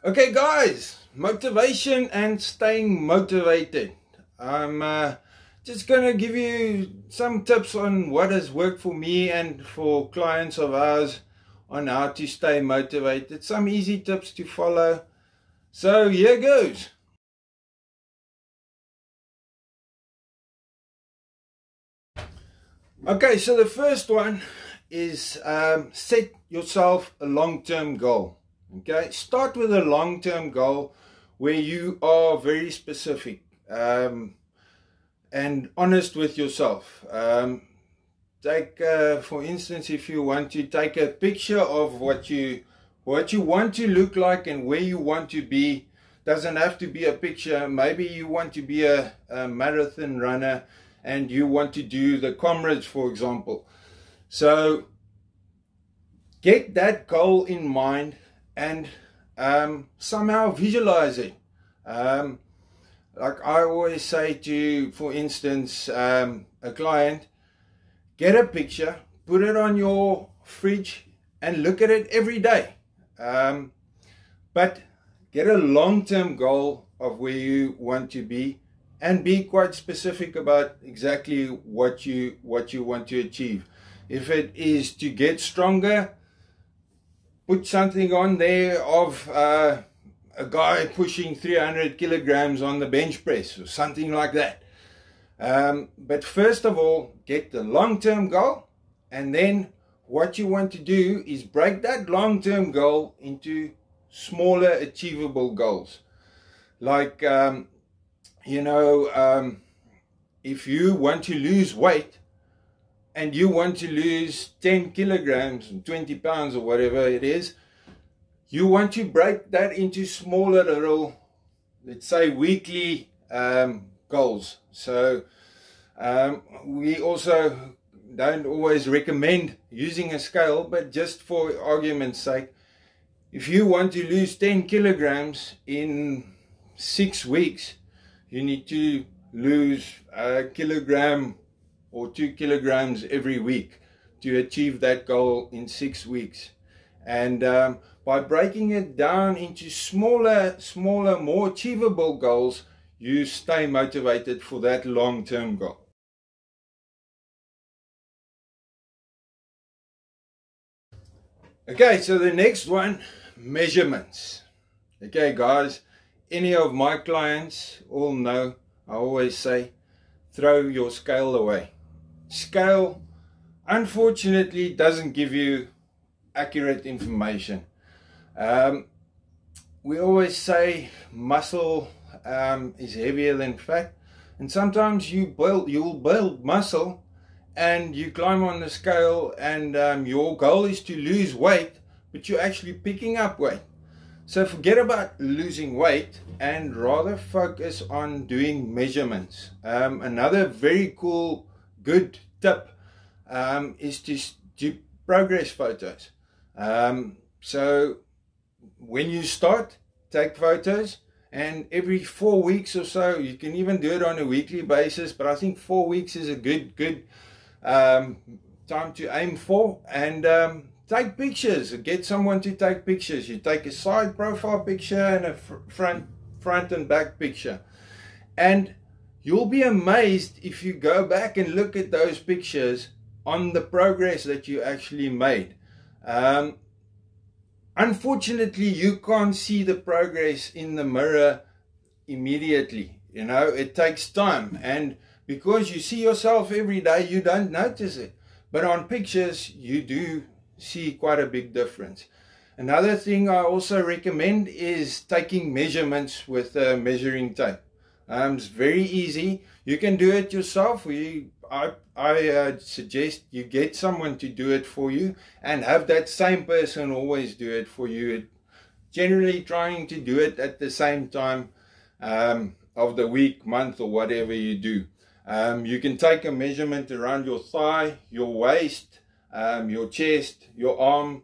Okay guys, motivation and staying motivated. I'm just gonna give you some tips on what has worked for me and for clients of ours on how to stay motivated. Some easy tips to follow. So here goes. Okay, so the first one is set yourself a long-term goal. Okay, start with a long-term goal where you are very specific and honest with yourself. Take, for instance, if you want to take a picture of what you want to look like and where you want to be. Doesn't have to be a picture. Maybe you want to be a marathon runner and you want to do the Comrades, for example. So get that goal in mind and somehow visualize it. Like I always say to, for instance, a client, get a picture, put it on your fridge and look at it every day. But get a long-term goal of where you want to be and be quite specific about exactly what you want to achieve. If it is to get stronger, put something on there of a guy pushing 300 kilograms on the bench press or something like that. But first of all, get the long-term goal, and then what you want to do is break that long-term goal into smaller achievable goals. Like, if you want to lose weight and you want to lose 10 kilograms, 20 pounds or whatever it is, you want to break that into smaller little, let's say, weekly goals. So we also don't always recommend using a scale, but just for argument's sake, if you want to lose 10 kilograms in 6 weeks, you need to lose a kilogram or 2 kilograms every week to achieve that goal in 6 weeks. And by breaking it down into smaller, more achievable goals, you stay motivated for that long-term goal. Okay, so the next one, measurements. Okay guys, any of my clients all know, I always say, throw your scale away. Scale, unfortunately, doesn't give you accurate information. We always say muscle is heavier than fat, and sometimes you'll build muscle and you climb on the scale and your goal is to lose weight, but you're actually picking up weight. So forget about losing weight and rather focus on doing measurements. Another very cool, good tip is to do progress photos. So when you start, take photos, and every 4 weeks or so, you can even do it on a weekly basis, but I think 4 weeks is a good time to aim for. And take pictures, get someone to take pictures. You take a side profile picture and a front and back picture, and you'll be amazed if you go back and look at those pictures on the progress that you actually made. Unfortunately, you can't see the progress in the mirror immediately. You know, it takes time, and because you see yourself every day, you don't notice it. But on pictures, you do see quite a big difference. Another thing I also recommend is taking measurements with a measuring tape. It's very easy. You can do it yourself. I suggest you get someone to do it for you and have that same person always do it for you. Generally trying to do it at the same time of the week, month, or whatever you do. You can take a measurement around your thigh, your waist, your chest, your arm,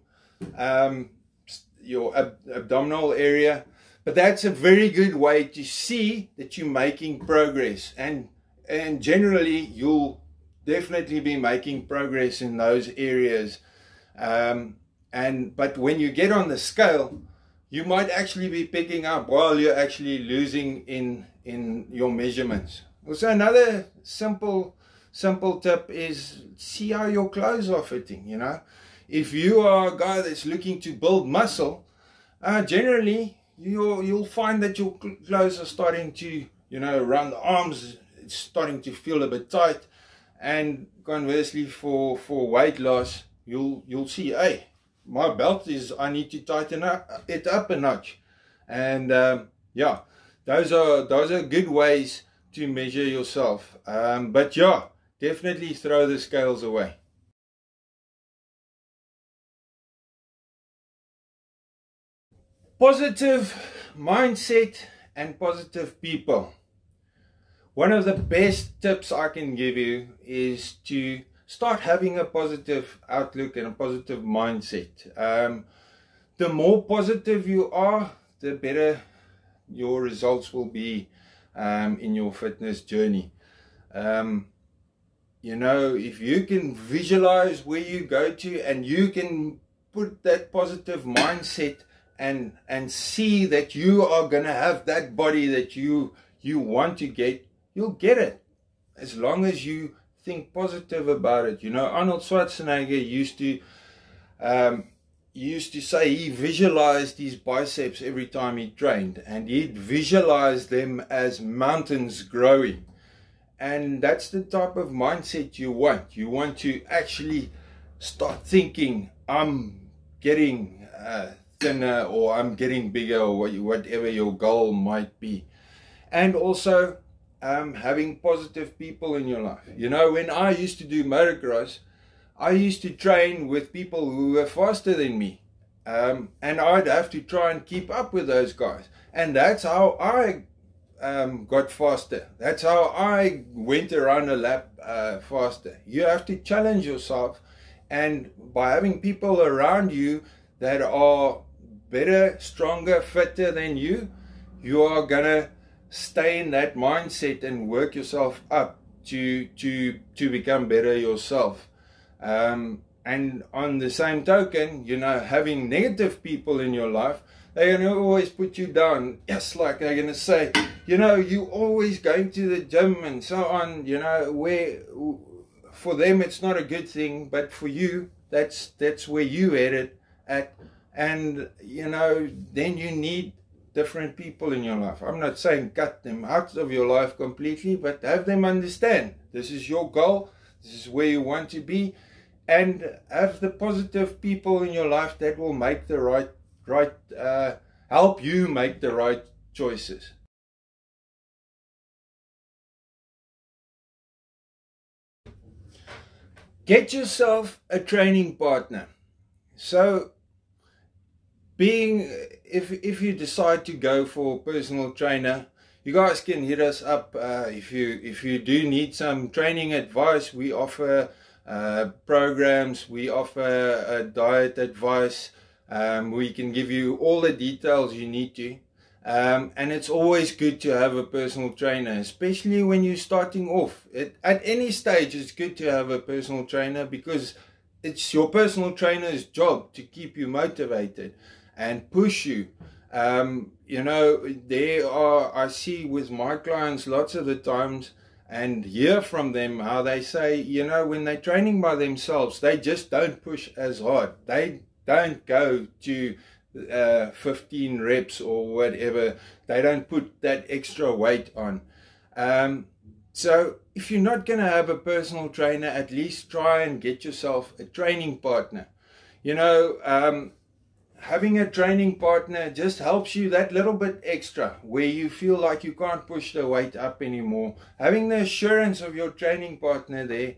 your abdominal area. But that's a very good way to see that you're making progress, and generally you'll definitely be making progress in those areas. But when you get on the scale, you might actually be picking up while you're actually losing in your measurements. Also, another simple tip is see how your clothes are fitting. You know, if you are a guy that's looking to build muscle, generally you'll find that your clothes are starting to, you know, around the arms, it's starting to feel a bit tight. And conversely, for weight loss, you'll see, hey, my belt is, I need to tighten it up a notch. And yeah, those are good ways to measure yourself. But yeah, definitely throw the scales away. Positive mindset and positive people. One of the best tips I can give you is to start having a positive outlook and a positive mindset. The more positive you are, the better your results will be in your fitness journey. You know, if you can visualize where you go to and you can put that positive mindset and see that you are going to have that body that you want to get, you'll get it. As long as you think positive about it. You know, Arnold Schwarzenegger used to say he visualized his biceps every time he trained, and he'd visualize them as mountains growing. And that's the type of mindset you want. You want to actually start thinking, I'm getting thinner, or I'm getting bigger, or whatever your goal might be. And also having positive people in your life. You know, when I used to do motocross, I used to train with people who were faster than me. And I'd have to try and keep up with those guys. And that's how I got faster. That's how I went around a lap faster. You have to challenge yourself, and by having people around you that are better, stronger, fitter than you, you are gonna stay in that mindset and work yourself up to become better yourself. And on the same token, you know, having negative people in your life, they're going to always put you down. Yes, like they're going to say, you know, you always going to the gym and so on, you know, where for them it's not a good thing, but for you, that's where you headed at. And, you know, then you need different people in your life. I'm not saying cut them out of your life completely, but have them understand this is your goal, this is where you want to be, and have the positive people in your life that will make the right help you make the right choices. Get yourself a training partner. So if you decide to go for a personal trainer, you guys can hit us up. If you do need some training advice, we offer programs, we offer diet advice. We can give you all the details you need to, and it's always good to have a personal trainer, especially when you're starting off. At any stage, it's good to have a personal trainer, because it's your personal trainer's job to keep you motivated and push you. You know, I see with my clients lots of the times, and hear from them how they say, you know, when they're training by themselves, they just don't push as hard. They don't go to 15 reps or whatever. They don't put that extra weight on. So if you're not going to have a personal trainer, at least try and get yourself a training partner. You know, having a training partner just helps you that little bit extra where you feel like you can't push the weight up anymore. Having the assurance of your training partner there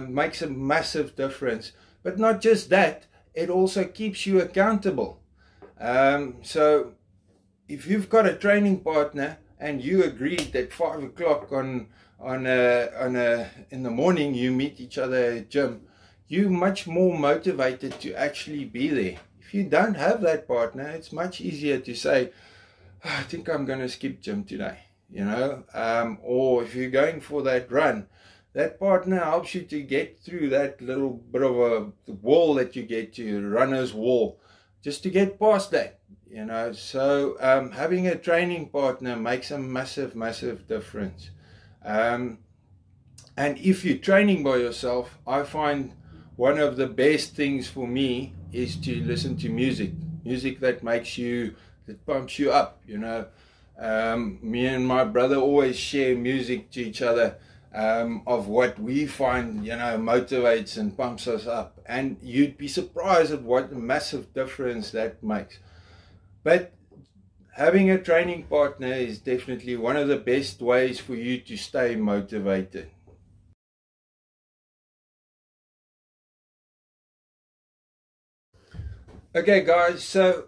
makes a massive difference. But not just that, it also keeps you accountable. So if you've got a training partner and you agreed that 5 o'clock in the morning you meet each other at gym, you're much more motivated to actually be there. If you don't have that partner, it's much easier to say, oh, I think I'm going to skip gym today, you know. Or if you're going for that run, that partner helps you to get through that little bit of a wall that you get to, runner's wall, just to get past that. you know. So having a training partner makes a massive difference. And if you're training by yourself, I find one of the best things for me is to listen to music that makes you, that pumps you up, you know. Me and my brother always share music to each other, of what we find, you know, motivates and pumps us up. And you'd be surprised at what a massive difference that makes. But having a training partner is definitely one of the best ways for you to stay motivated. Okay guys, so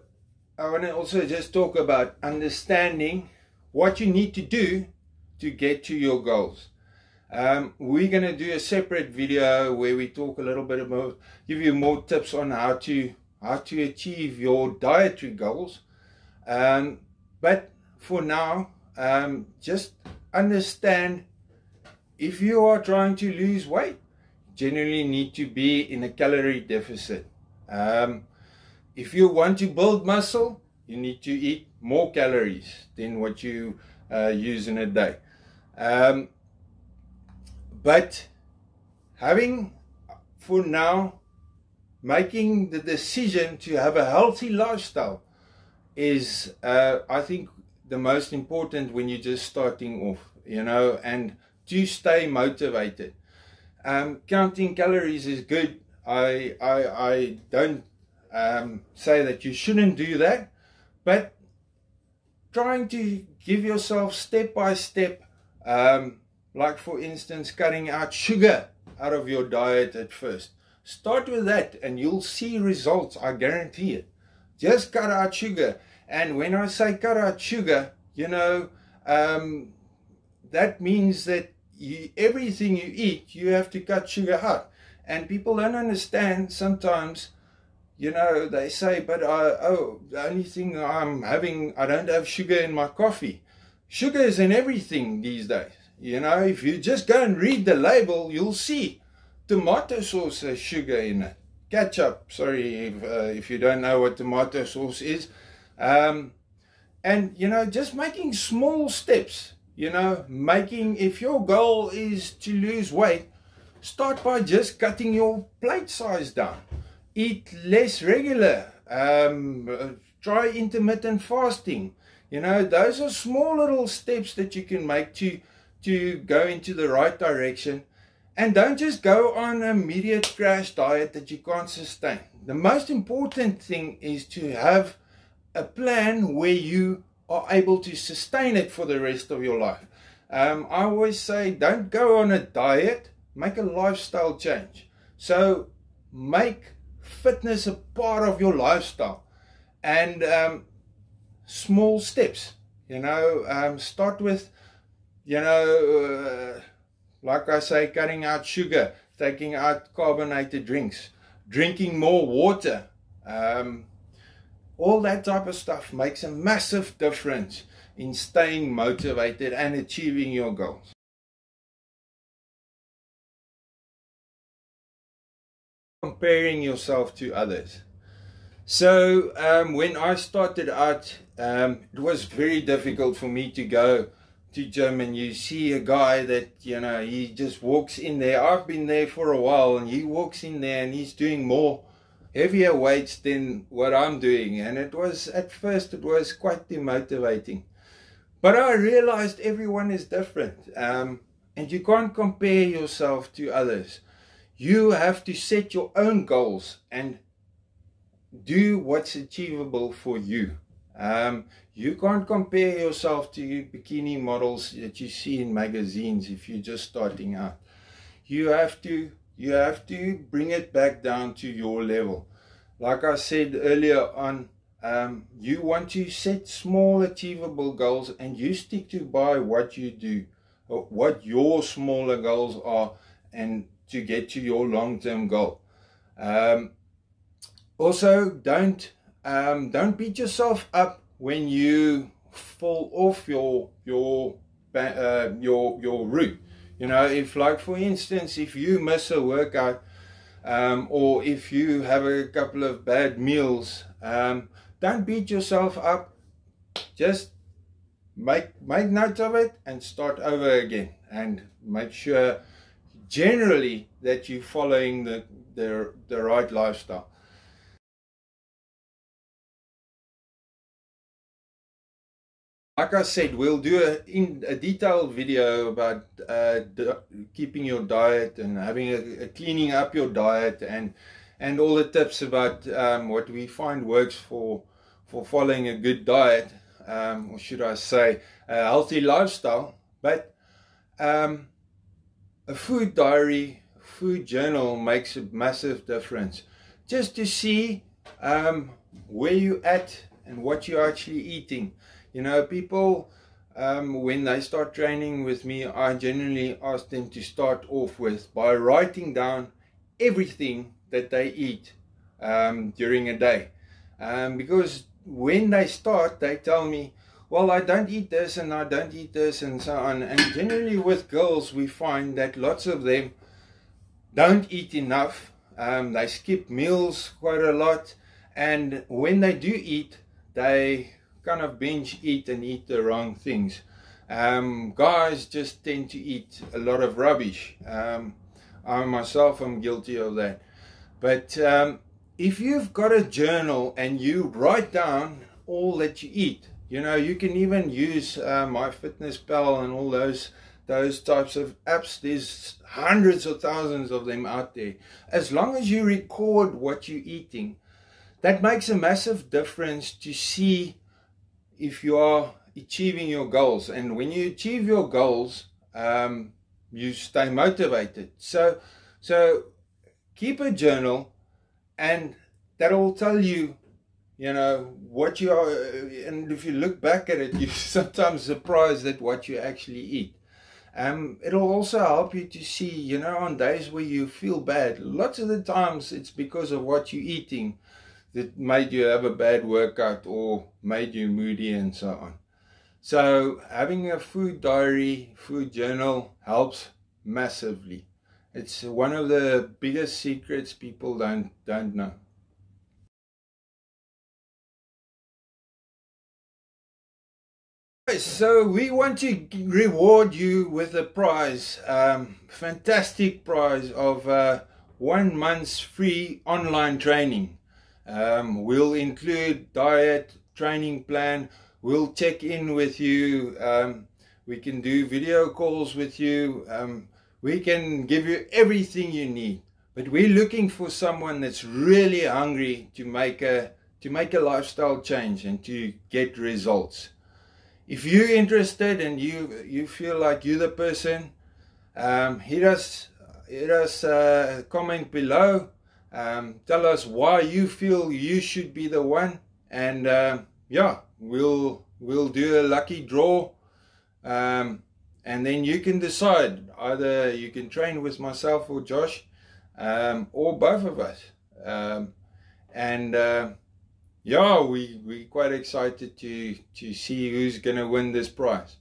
I want to also just talk about understanding what you need to do to get to your goals. We're going to do a separate video where we talk a little bit about, give you more tips on how to achieve your dietary goals. But for now, just understand, if you are trying to lose weight, generally need to be in a calorie deficit. If you want to build muscle, you need to eat more calories than what you use in a day. But having, for now, making the decision to have a healthy lifestyle is, I think, the most important when you're just starting off, you know, and to stay motivated. Counting calories is good. I don't say that you shouldn't do that, but trying to give yourself step by step, like for instance cutting out sugar out of your diet at first. Start with that and you'll see results, I guarantee it. Just cut out sugar. And when I say cut out sugar, you know, that means that everything you eat, you have to cut sugar out. And people don't understand sometimes. You know, they say, but oh, the only thing I'm having, I don't have sugar in my coffee. Sugar is in everything these days. You know, if you just go and read the label, you'll see tomato sauce has sugar in it. Ketchup, sorry if you don't know what tomato sauce is. And, you know, just making small steps, you know, if your goal is to lose weight, start by just cutting your plate size down. Eat less regular, try intermittent fasting. You know, those are small little steps that you can make to go into the right direction. And don't just go on an immediate crash diet that you can't sustain. The most important thing is to have a plan where you are able to sustain it for the rest of your life. I always say, don't go on a diet, make a lifestyle change. So make fitness a part of your lifestyle, and small steps, you know, start with, you know, like I say, cutting out sugar, taking out carbonated drinks, drinking more water, all that type of stuff makes a massive difference in staying motivated and achieving your goals. Comparing yourself to others. So when I started out, it was very difficult for me to go to gym, and you see a guy that, you know, he just walks in there. I've been there for a while, and he walks in there and he's doing more heavier weights than what I'm doing, and it was, at first it was quite demotivating. But I realized everyone is different, and you can't compare yourself to others. You have to set your own goals and do what's achievable for you. You can't compare yourself to bikini models that you see in magazines if you're just starting out. You have to bring it back down to your level. Like I said earlier on, you want to set small achievable goals, and you stick to by what you do, or what your smaller goals are, and to get to your long-term goal. Also, don't beat yourself up when you fall off your route. You know, if, like for instance, if you miss a workout, or if you have a couple of bad meals, don't beat yourself up. Just make note of it and start over again, and make sure generally that you're following the right lifestyle. Like I said, we'll do a detailed video about keeping your diet and having a cleaning up your diet, and all the tips about what we find works for following a good diet, or should I say a healthy lifestyle. But a food diary, food journal makes a massive difference, just to see where you're at and what you're actually eating. You know, people, when they start training with me, I generally ask them to start off with by writing down everything that they eat during a day. Because when they start, they tell me, well, I don't eat this and I don't eat this and so on. And generally with girls, we find that lots of them don't eat enough. They skip meals quite a lot. And when they do eat, they kind of binge eat and eat the wrong things. Guys just tend to eat a lot of rubbish. I myself am guilty of that. But if you've got a journal and you write down all that you eat, you know, you can even use MyFitnessPal and all those types of apps. There's hundreds of thousands of them out there. As long as you record what you're eating, that makes a massive difference to see if you are achieving your goals. And when you achieve your goals, you stay motivated. So keep a journal, and that'll tell you, you know, what you are. And if you look back at it, you're sometimes surprised at what you actually eat. It'll also help you to see, you know, on days where you feel bad, lots of the times it's because of what you're eating that made you have a bad workout or made you moody and so on. So having a food diary, food journal helps massively. It's one of the biggest secrets people don't know. So we want to reward you with a prize, fantastic prize of 1 month's free online training. We'll include diet, training plan. We'll check in with you. We can do video calls with you. We can give you everything you need. But we're looking for someone that's really hungry to make a lifestyle change and to get results. If you're interested and you feel like you're the person, hit us a comment below. Tell us why you feel you should be the one, and yeah, we'll do a lucky draw, and then you can decide. Either you can train with myself or Josh, or both of us, and yeah, we're quite excited to see who's gonna win this prize.